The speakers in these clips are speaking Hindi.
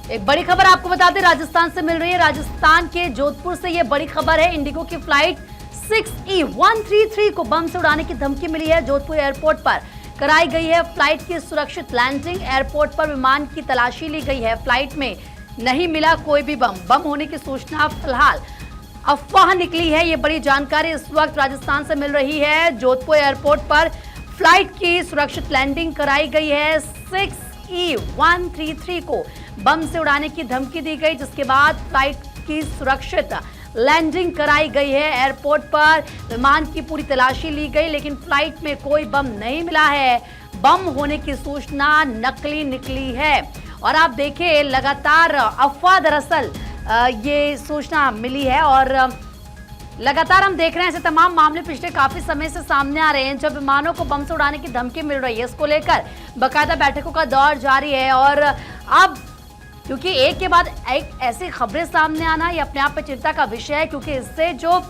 एक बड़ी खबर आपको बता दें, राजस्थान से मिल रही है। राजस्थान के जोधपुर से ये बड़ी खबर है। इंडिगो की फ्लाइट 6E133 को बम से उड़ाने की धमकी मिली है। जोधपुर एयरपोर्ट पर कराई गई है फ्लाइट की सुरक्षित लैंडिंग। एयरपोर्ट पर विमान की तलाशी ली गई है। फ्लाइट में नहीं मिला कोई भी बम होने की सूचना फिलहाल अफवाह निकली है। ये बड़ी जानकारी इस वक्त राजस्थान से मिल रही है। जोधपुर एयरपोर्ट पर फ्लाइट की सुरक्षित लैंडिंग कराई गई है। 6E133 को बम से उड़ाने की धमकी दी गई, जिसके बाद फ्लाइट की सुरक्षित लैंडिंग कराई गई है। एयरपोर्ट पर विमान की पूरी तलाशी ली गई, लेकिन फ्लाइट में कोई बम नहीं मिला है। बम होने की सूचना नकली निकली है। और आप देखिए, लगातार अफवाह दरअसल ये सूचना मिली है और लगातार हम देख रहे हैं ऐसे तमाम मामले पिछले काफी समय से सामने आ रहे हैं, जब विमानों को बम से उड़ाने की धमकी मिल रही है। इसको लेकर बाकायदा बैठकों का दौर जारी है और अब क्योंकि एक के बाद एक ऐसी खबरें सामने आना ये अपने आप में चिंता का विषय है, क्योंकि इससे जो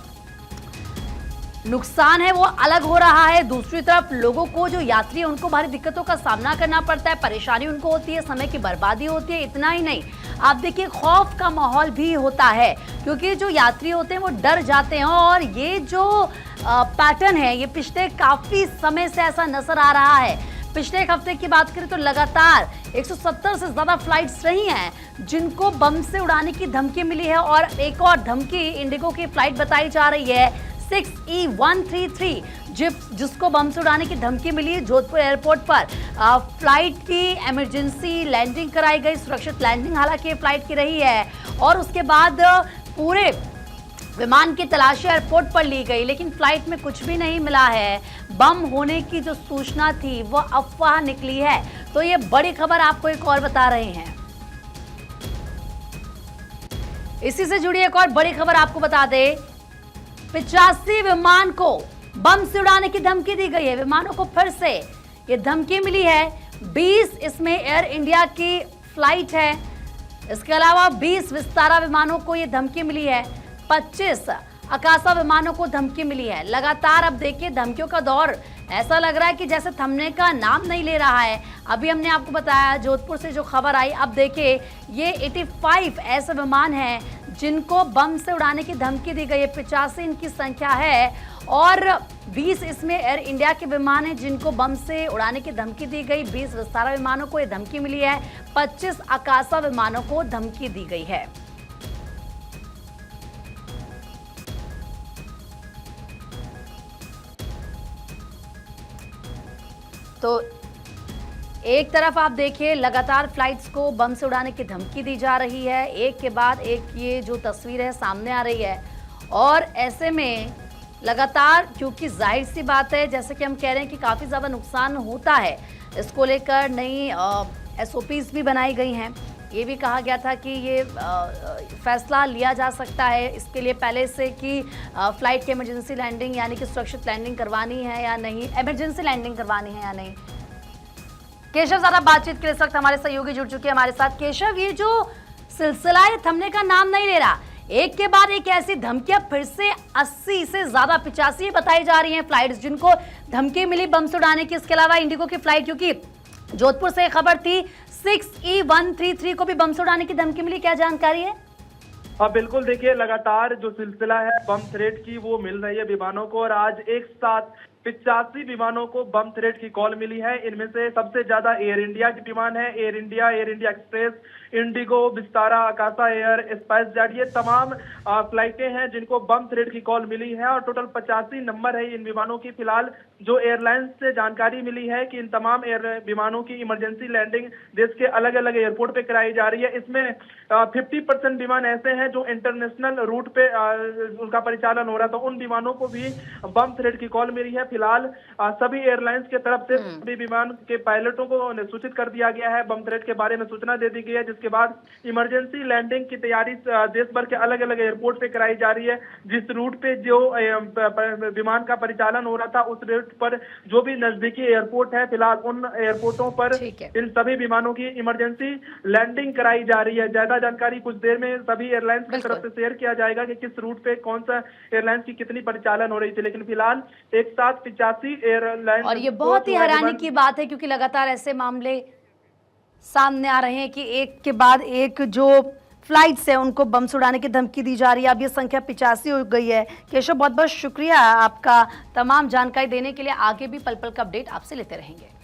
नुकसान है वो अलग हो रहा है। दूसरी तरफ लोगों को, जो यात्री है, उनको भारी दिक्कतों का सामना करना पड़ता है, परेशानी उनको होती है, समय की बर्बादी होती है। इतना ही नहीं, आप देखिए खौफ का माहौल भी होता है, क्योंकि जो यात्री होते हैं वो डर जाते हैं। और ये जो पैटर्न है ये पिछले काफी समय से ऐसा नजर आ रहा है। पिछले एक हफ्ते की बात करें तो लगातार 170 से ज्यादा फ्लाइट्स रही हैं जिनको बम से उड़ाने की धमकी मिली है। और एक और धमकी इंडिगो की फ्लाइट बताई जा रही है 6E133, जिसको बम से उड़ाने की धमकी मिली। जोधपुर एयरपोर्ट पर फ्लाइट की इमरजेंसी लैंडिंग कराई गई, सुरक्षित लैंडिंग हालांकि फ्लाइट की रही है। और उसके बाद पूरे विमान की तलाशी एयरपोर्ट पर ली गई, लेकिन फ्लाइट में कुछ भी नहीं मिला है। बम होने की जो सूचना थी वो अफवाह निकली है। तो ये बड़ी खबर आपको एक और बता रहे हैं। इसी से जुड़ी एक और बड़ी खबर आपको बता दें, 85 विमान को बम से उड़ाने की धमकी दी गई है। विमानों को फिर से ये धमकी मिली है। 20 इसमें एयर इंडिया की फ्लाइट है। इसके अलावा 20 विस्तारा विमानों को ये धमकी मिली है। 25 आकाशा विमानों को धमकी मिली है। लगातार अब देखिए धमकियों का दौर ऐसा लग रहा है कि जैसे थमने का नाम नहीं ले रहा है। अभी हमने आपको बताया जोधपुर से जो खबर आई, अब देखिए ये 85 ऐसे विमान हैं जिनको बम से उड़ाने की धमकी दी गई है। 85 इनकी संख्या है और 20 इसमें एयर इंडिया के विमान हैं जिनको बम से उड़ाने की धमकी दी गई। 20 विस्तारा विमानों को ये धमकी मिली है। 25 आकाशा विमानों को धमकी दी गई है। तो एक तरफ आप देखिए लगातार फ्लाइट्स को बम से उड़ाने की धमकी दी जा रही है, एक के बाद एक ये जो तस्वीर है सामने आ रही है। और ऐसे में लगातार, क्योंकि जाहिर सी बात है जैसे कि हम कह रहे हैं कि काफ़ी ज़्यादा नुकसान होता है, इसको लेकर नई SOPs भी बनाई गई हैं। ये भी कहा गया था कि ये फैसला लिया जा सकता है इसके लिए पहले से कि फ्लाइट की इमरजेंसी लैंडिंग यानी कि सुरक्षित लैंडिंग करवानी है या नहीं, इमरजेंसी लैंडिंग करवानी है या नहीं। केशव ज़्यादा बातचीत के लिए इस वक्त हमारे सहयोगी जुड़ चुके हैं हमारे साथ। केशव, ये जो सिलसिला है थमने का नाम नहीं ले रहा, एक के बाद एक ऐसी धमकियां फिर से 80 से ज्यादा 85 बताई जा रही हैं फ्लाइट्स जिनको धमकी मिली बम से उड़ाने की। इसके अलावा इंडिगो की फ्लाइट, क्योंकि जोधपुर से खबर थी 6E133 को भी बम से उड़ाने की धमकी मिली, क्या जानकारी है? हाँ बिल्कुल, देखिए लगातार जो सिलसिला है बम थ्रेट की वो मिल रही है विमानों को और आज एक साथ 85 विमानों को बम थ्रेट की कॉल मिली है। इनमें से सबसे ज्यादा एयर इंडिया की विमान है। Air India Express, IndiGo, Vistara, Akasa Air, SpiceJet, ये तमाम फ्लाइटें हैं जिनको बम थ्रेट की कॉल मिली है और टोटल 85 नंबर है इन विमानों की। फिलहाल जो एयरलाइंस से जानकारी मिली है कि इन तमाम एयर विमानों की इमरजेंसी लैंडिंग देश के अलग अलग एयरपोर्ट पे कराई जा रही है। इसमें 50% विमान ऐसे हैं जो इंटरनेशनल रूट पे उनका परिचालन हो रहा था, उन विमानों को भी बम थ्रेट की कॉल मिली है। फिलहाल सभी एयरलाइंस के तरफ से सभी विमान के पायलटों को सूचित कर दिया गया है, बम थ्रेट के बारे में सूचना दे दी गई है, जिसके बाद इमरजेंसी लैंडिंग की तैयारी देश भर के अलग अलग एयरपोर्ट पे कराई जा रही है। जिस रूट पे जो विमान का परिचालन हो रहा था उस रूट पर जो भी नजदीकी एयरपोर्ट है, फिलहाल उन एयरपोर्टों पर इन सभी विमानों की इमरजेंसी लैंडिंग कराई जा रही है। ज्यादा जानकारी कुछ देर में सभी एयरलाइंस की तरफ से शेयर किया जाएगा कि किस रूट पे कौन सा एयरलाइंस की कितनी परिचालन हो रही थी, लेकिन फिलहाल एक साथ 85 एयरलाइंस। और ये बहुत ही हैरानी की बात है क्योंकि लगातार ऐसे मामले सामने आ रहे हैं कि एक के बाद एक जो फ्लाइट्स है उनको बम उड़ाने की धमकी दी जा रही है। अब ये संख्या 85 हो गई है। केशव, बहुत बहुत शुक्रिया आपका तमाम जानकारी देने के लिए। आगे भी पल पल का अपडेट आपसे लेते रहेंगे।